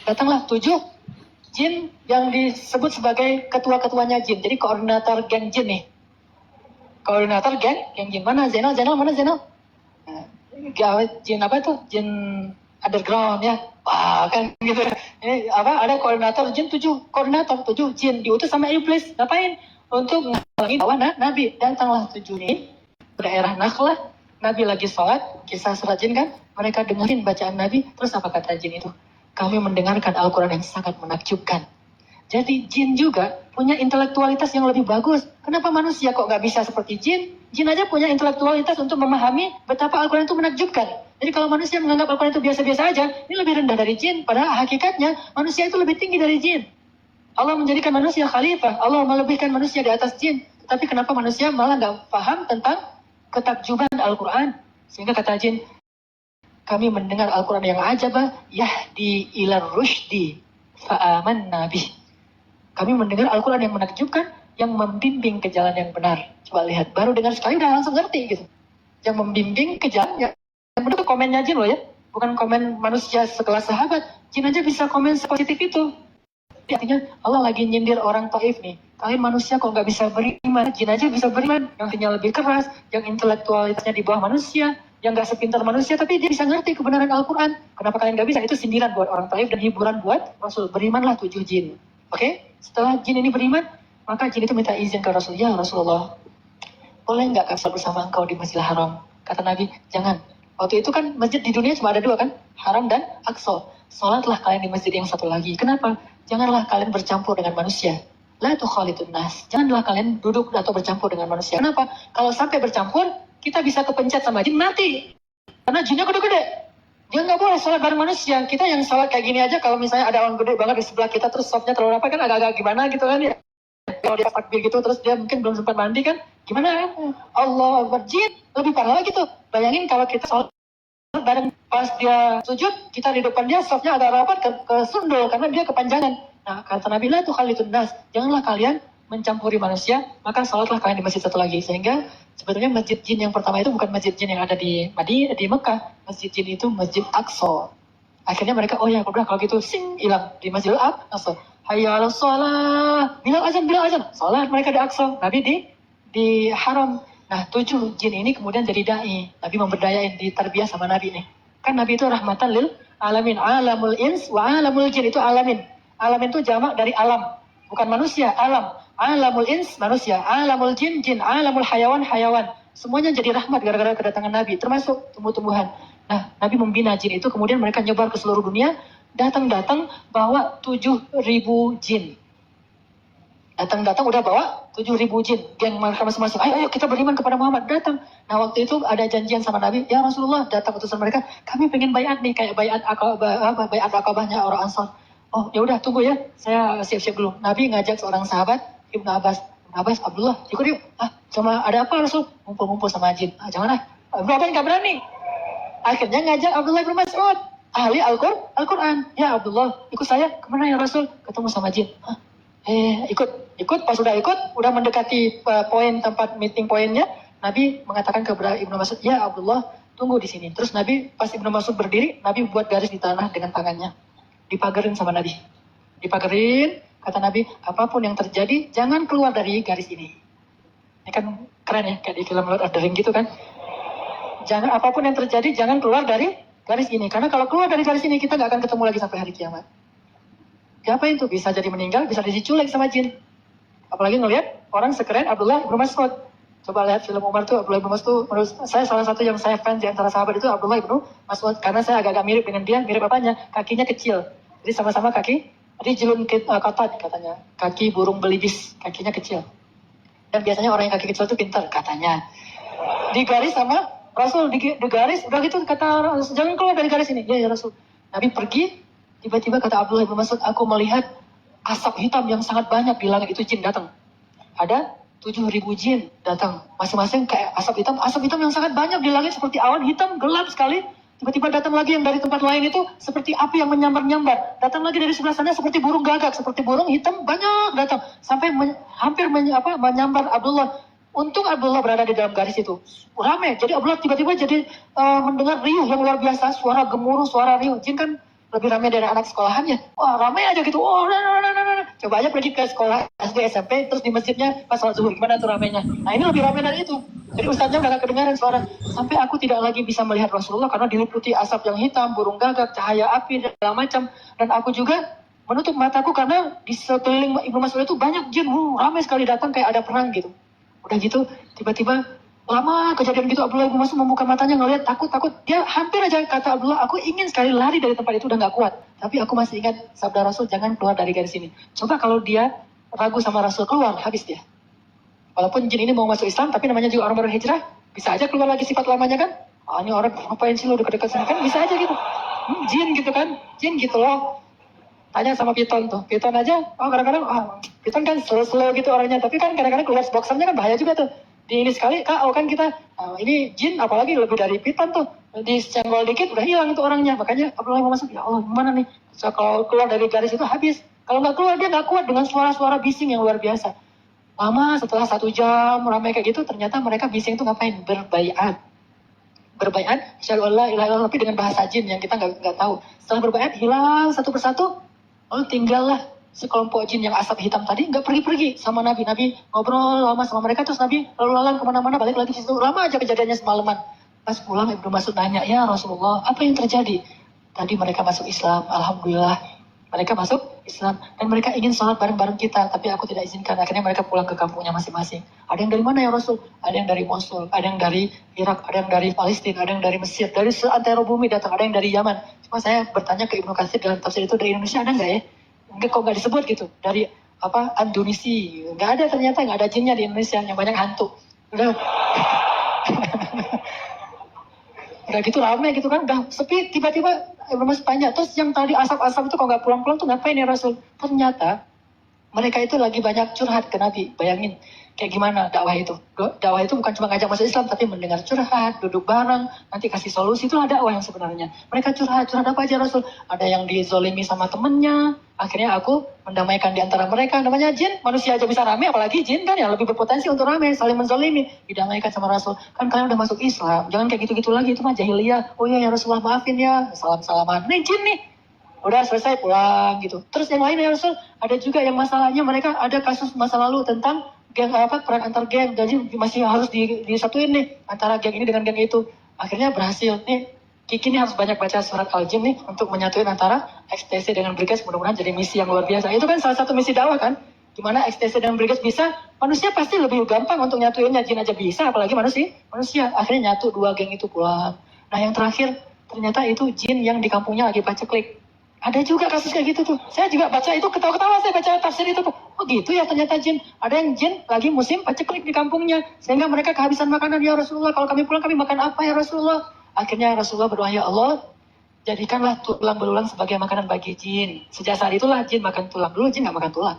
datanglah 7 jin yang disebut sebagai ketua-ketuanya jin. Jadi koordinator geng jin nih. Koordinator geng jin. Mana Zainal? Mana Zainal? Nah, jin apa tuh? Jin underground ya. Wah, kan gitu. Ini ada koordinator jin 7 jin diutus sama iblis. Ngapain? Untuk ngalangi dakwah Nabi. Datanglah 7 ini daerah Nakhlah. Nabi lagi sholat, kisah surat jin kan? Mereka dengerin bacaan Nabi. Terus apa kata jin itu? Kami mendengarkan Al-Quran yang sangat menakjubkan. Jadi jin juga punya intelektualitas yang lebih bagus. Kenapa manusia kok nggak bisa seperti jin? Jin aja punya intelektualitas untuk memahami betapa Al-Quran itu menakjubkan. Jadi kalau manusia menganggap Al-Quran itu biasa-biasa aja, ini lebih rendah dari jin. Padahal hakikatnya manusia itu lebih tinggi dari jin. Allah menjadikan manusia khalifah. Allah melebihkan manusia di atas jin. Tapi kenapa manusia malah nggak paham tentang ketakjuban Al-Quran? Sehingga kata jin, kami mendengar Al-Quran yang ajabah, yahdi ilar rushdi fa'aman nabi. Kami mendengar Al-Quran yang menakjubkan, yang membimbing ke jalan yang benar. Coba lihat, baru dengar sekali udah langsung ngerti gitu. Yang membimbing ke jalan yang benar. Itu komennya jin loh ya, bukan komen manusia sekelas sahabat. Jin aja bisa komen sepositif itu. Artinya Allah lagi nyindir orang Taif nih. Kalian manusia kok nggak bisa beriman? Jin aja bisa beriman. Yang hatinya lebih keras, yang intelektualitasnya di bawah manusia, yang nggak sepintar manusia, tapi dia bisa ngerti kebenaran Al-Quran. Kenapa kalian nggak bisa? Itu sindiran buat orang Taif dan hiburan buat Rasul. Berimanlah 7 jin. Oke? Setelah jin ini beriman, maka jin itu minta izin ke Rasul. Ya Rasulullah, boleh nggak kami sholat bersama engkau di Masjidil Haram? Kata Nabi, jangan. Waktu itu kan masjid di dunia cuma ada 2 kan? Haram dan Aqsa. Sholatlah kalian di masjid yang satu lagi. Kenapa? Janganlah kalian bercampur dengan manusia. La tukhalitun nas. Janganlah kalian duduk atau bercampur dengan manusia. Kenapa? Kalau sampai bercampur, kita bisa kepencet sama jin, mati. Karena jinnya gede-gede. Dia nggak boleh sholat bareng manusia. Kita yang sholat kayak gini aja, kalau misalnya ada orang gede banget di sebelah kita, terus softnya terlalu rapat kan agak-agak gimana gitu kan ya. Kalau dia takbir gitu, terus dia mungkin belum sempat mandi kan, gimana? Allah Akbar, jin lebih parah lagi tuh. Bayangin kalau kita sholat bareng, pas dia sujud, kita di depan dia, softnya agak rapat ke sundul, karena dia kepanjangan. Nah, kata Nabi, la tukhalitun nas. Janganlah kalian mencampuri manusia, maka sholatlah kalian di masjid satu lagi. Sehingga sebetulnya masjid jin yang pertama itu bukan masjid jin yang ada di Madinah, di Mekah. Masjid jin itu Masjid Aqsa. Akhirnya mereka, oh ya, udah kalau gitu, hilang di Masjid Aqsa. Hayya 'alas shalah. Bilal azan. Salat mereka di Aqsa. Nabi di Haram. Nah, 7 jin ini kemudian jadi dai. Nabi memberdayain, ditarbiyah sama Nabi nih. Kan Nabi itu rahmatan lil alamin. Alamul ins wa alamul jin, itu alamin. Alamin itu jamak dari alam. Bukan manusia, alam. Alamul ins, manusia. Alamul jin, jin. Alamul hayawan, hayawan. Semuanya jadi rahmat gara-gara kedatangan Nabi. Termasuk tumbuh-tumbuhan. Nah, Nabi membina jin itu, kemudian mereka nyebar ke seluruh dunia. Datang bawa 7.000 jin. Datang udah bawa 7.000 jin. Geng mereka masing-masing. Ayo kita beriman kepada Muhammad. Datang. Nah, waktu itu ada janjian sama Nabi. Ya Rasulullah, datang utusan mereka. Kami pengen bayat nih, kayak bayat Aqabahnya orang Ansar. Oh, ya udah tunggu ya. Saya siap-siap dulu. Nabi ngajak seorang sahabat, Ibnu Abbas. Abdullah, ikut yuk. Sama ada apa Rasul? Ngumpul-ngumpul sama jin. Jangan lah. Ibnu Abbas nggak berani. Akhirnya ngajak Abdullah bin Mas'ud, ahli Al-Quran. Ya Abdullah, ikut saya. Kemana ya Rasul? Ketemu sama jin. Ikut. Pas udah mendekati poin tempat meeting poinnya, Nabi mengatakan kepada Ibnu Mas'ud, ya Abdullah, tunggu di sini. Terus Nabi, pas Ibnu Mas'ud berdiri, Nabi buat garis di tanah dengan tangannya. Dipagerin sama Nabi. Kata Nabi, apapun yang terjadi, jangan keluar dari garis ini. Ini kan keren ya, kayak di film Lord of the Rings gitu kan. Apapun yang terjadi, jangan keluar dari garis ini. Karena kalau keluar dari garis ini, kita nggak akan ketemu lagi sampai hari kiamat. Siapa itu? Bisa jadi meninggal, bisa diculik sama jin. Apalagi ngelihat orang sekeren Abdullah bin Mas'ud. Coba lihat film Umar tuh, Abdullah bin Mas'ud. Menurut saya salah satu yang saya fans di antara sahabat itu Abdullah bin Mas'ud. Karena saya agak-agak mirip dengan dia. Mirip apanya? Kakinya kecil. Jadi sama-sama kaki. Rijlun qatat katanya. Kaki burung belibis. Kakinya kecil. Dan biasanya orang yang kaki kecil itu pintar katanya. Di garis sama Rasul, di garis. Udah gitu kata Rasul, jangan keluar dari garis ini. Ya Rasul. Nabi pergi. Tiba-tiba kata Abdullah bin Mas'ud, aku melihat asap hitam yang sangat banyak di langit. Itu jin datang. Ada 7.000 jin datang. Masing-masing kayak asap hitam yang sangat banyak di langit, seperti awan hitam, gelap sekali. Tiba-tiba datang lagi yang dari tempat lain itu seperti api yang menyambar-nyambar. Datang lagi dari sebelah sana seperti burung gagak, seperti burung hitam banyak datang. Sampai hampir menyambar Abdullah. Untung Abdullah berada di dalam garis itu. Ramai. Jadi Abdullah tiba-tiba jadi mendengar riuh yang luar biasa. Suara gemuruh, suara riuh. Jin kan lebih ramai dari anak sekolahannya. Wah, ramai aja gitu. Oh, coba aja pergi ke sekolah SD, SMP, terus di masjidnya pas sholat zuhur, gimana tuh ramainya. Nah, ini lebih ramai dari itu. Jadi ustaznya udah gak kedengaran suara. Sampai aku tidak lagi bisa melihat Rasulullah karena diliputi asap yang hitam, burung gagak, cahaya api, dan segala macam. Dan aku juga menutup mataku karena di sekeliling Ibnu Mas'ud itu banyak jin. Ramai sekali datang kayak ada perang gitu. Udah gitu, tiba-tiba lama kejadian gitu Abdullah bin Mas'ud membuka matanya ngeliat takut. Dia hampir aja kata Abdullah, aku ingin sekali lari dari tempat itu, udah gak kuat. Tapi aku masih ingat sabda Rasul, jangan keluar dari garis ini. Coba kalau dia ragu sama Rasul, keluar, habis dia. Walaupun jin ini mau masuk Islam, tapi namanya juga orang baru hijrah, bisa aja keluar lagi sifat lamanya kan. Ini orang ngapain sih lo deket-deket sini kan, bisa aja gitu. Jin gitu kan, jin gitu loh. Tanya sama Piton tuh, Piton aja, kadang-kadang, Piton kan slow-slow gitu orangnya, tapi kan kadang-kadang keluar boxernya kan bahaya juga tuh. Di ini sekali, kan kita, ini jin apalagi lebih dari Piton tuh, disenggol dikit udah hilang tuh orangnya. Makanya Abdullah mau masuk, ya Allah gimana nih, so, kalau keluar dari garis itu habis. Kalau nggak keluar dia nggak kuat dengan suara-suara bising yang luar biasa. Lama setelah 1 jam ramai kayak gitu, ternyata mereka bising itu ngapain? Berbaiat, Asyhadu an la ilaha illallah, tapi dengan bahasa jin yang kita nggak tahu. Setelah berbaiat hilang satu persatu, lalu tinggallah sekelompok jin yang asap hitam tadi nggak pergi-pergi sama Nabi. Nabi ngobrol lama sama mereka, terus Nabi lalu lalang kemana-mana, balik lagi situ. Lama aja kejadiannya semalaman. Pas pulang Ibnu Mas'ud nanya, ya Rasulullah, apa yang terjadi? Tadi mereka masuk Islam, alhamdulillah. Mereka masuk Islam dan mereka ingin sholat bareng-bareng kita, tapi aku tidak izinkan. Akhirnya mereka pulang ke kampungnya masing-masing. Ada yang dari mana ya Rasul? Ada yang dari Mosul, ada yang dari Irak, ada yang dari Palestina, ada yang dari Mesir, dari seantero bumi datang, ada yang dari Yaman. Cuma saya bertanya ke Ibnu Katsir dalam tafsir itu, dari Indonesia ada nggak ya? Enggak, kok nggak disebut gitu. Dari Indonesia, nggak ada, ternyata nggak ada jinnya di Indonesia, yang banyak hantu. Udah gitu rame gitu kan, udah sepi, tiba-tiba Ibnu Mas'ud tanya, terus yang tadi asap-asap itu kok nggak pulang-pulang tuh ngapain ya Rasul? Ternyata mereka itu lagi banyak curhat ke Nabi. Bayangin kayak gimana dakwah itu. Dakwah itu bukan cuma ngajak masuk Islam, tapi mendengar curhat, duduk bareng, nanti kasih solusi. Itulah dakwah yang sebenarnya. Mereka curhat apa aja Rasul? Ada yang dizolimi sama temennya, akhirnya aku mendamaikan di antara mereka. Namanya jin, manusia aja bisa rame, apalagi jin kan yang lebih berpotensi untuk rame, saling menzolimi. Didamaikan sama Rasul. Kan kalian udah masuk Islam, jangan kayak gitu-gitu lagi, itu mah jahiliyah. Oh iya ya Rasulullah, maafin ya, salam-salaman. Nih jin nih, udah selesai pulang gitu. Terus yang lain ya Rasul, ada juga yang masalahnya mereka ada kasus masa lalu tentang geng perang antar geng, jadi masih harus disatuin nih antara geng ini dengan geng itu. Akhirnya berhasil nih. Kiki ini harus banyak baca surat Al-Jin nih untuk menyatuin antara XTC dengan Brigas, mudah-mudahan jadi misi yang luar biasa. Itu kan salah satu misi dakwah kan, gimana XTC dan Brigas bisa, manusia pasti lebih gampang untuk nyatuinnya, jin aja bisa, apalagi manusia. Akhirnya nyatu 2 geng itu pulang. Nah yang terakhir, ternyata itu jin yang di kampungnya lagi paceklik. Ada juga kasus kayak gitu tuh. Saya juga baca itu, ketawa-ketawa saya baca tafsir itu tuh. Oh gitu ya ternyata jin. Ada yang jin lagi musim paceklik di kampungnya. Sehingga mereka kehabisan makanan, ya Rasulullah. Kalau kami pulang kami makan apa ya Rasulullah? Akhirnya Rasulullah berdoa, ya Allah, jadikanlah tulang belulang sebagai makanan bagi jin. Sejak saat itulah jin makan tulang. Dulu jin gak makan tulang.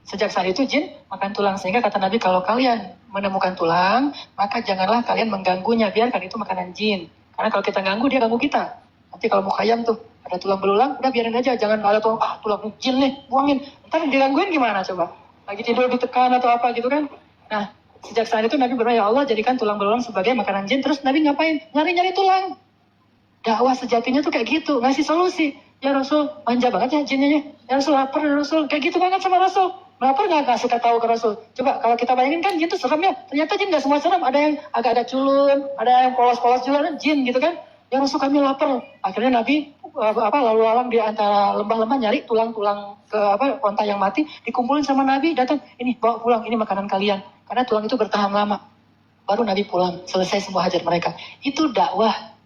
Sejak saat itu jin makan tulang. Sehingga kata Nabi, kalau kalian menemukan tulang, maka janganlah kalian mengganggunya. Biarkan itu makanan jin. Karena kalau kita ganggu, dia ganggu kita. Nanti kalau mau khayam tuh, ada tulang belulang, udah biarin aja. Jangan ada tulang jin nih, buangin. Ntar digangguin gimana coba? Lagi tidur ditekan atau apa gitu kan. Nah, sejak saat itu Nabi berdoa, ya Allah jadikan tulang belulang sebagai makanan jin. Terus Nabi ngapain? Nyari-nyari tulang. Dakwah sejatinya tuh kayak gitu, ngasih solusi. Ya Rasul, manja banget ya jinnya. Ya Rasul, lapar ya Rasul. Kayak gitu banget sama Rasul. Lapar nggak kasih tahu ke Rasul. Coba kalau kita bayangin kan jin tuh serem ya. Ternyata jin nggak semua serem. Ada yang agak-agak culun, ada yang polos-polos juga kan jin gitu kan. Ya Rasul kami lapar. Akhirnya Nabi lalu lalang di antara lembah-lembah nyari tulang-tulang ke onta yang mati, dikumpulin sama Nabi, datang, ini bawa pulang, ini makanan kalian. Karena tulang itu bertahan lama. Baru Nabi pulang, selesai semua hajat mereka. Itu dakwah.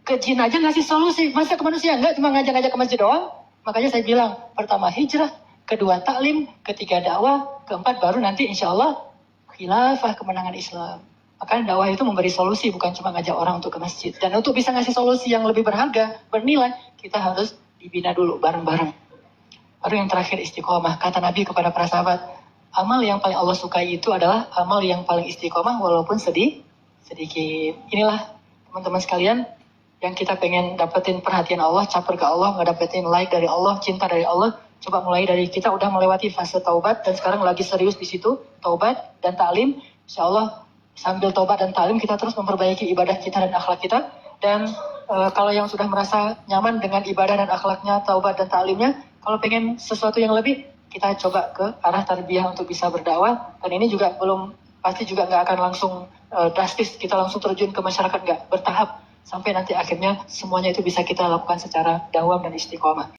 Ke jin aja ngasih solusi, masa ke manusia enggak cuma ngajak-ngajak ke masjid doang. Makanya saya bilang, pertama hijrah, kedua taklim, ketiga dakwah, keempat baru nanti insya Allah khilafah, kemenangan Islam. Makanya dakwah itu memberi solusi, bukan cuma ngajak orang untuk ke masjid. Dan untuk bisa ngasih solusi yang lebih berharga, bernilai, kita harus dibina dulu bareng-bareng. Baru yang terakhir istiqomah. Kata Nabi kepada para sahabat, amal yang paling Allah sukai itu adalah amal yang paling istiqomah walaupun sedikit. Inilah teman-teman sekalian, yang kita pengen dapetin perhatian Allah, caper ke Allah, ngedapetin like dari Allah, cinta dari Allah. Coba mulai dari kita udah melewati fase taubat, dan sekarang lagi serius di situ, taubat dan taklim. Insya Allah sambil taubat dan taklim kita terus memperbaiki ibadah kita dan akhlak kita. Dan Kalau yang sudah merasa nyaman dengan ibadah dan akhlaknya, taubat dan taklimnya, kalau pengen sesuatu yang lebih, kita coba ke arah tarbiyah untuk bisa berdakwah. Dan ini juga pasti juga nggak akan langsung drastis kita langsung terjun ke masyarakat, nggak, bertahap sampai nanti akhirnya semuanya itu bisa kita lakukan secara dawam dan istiqomah.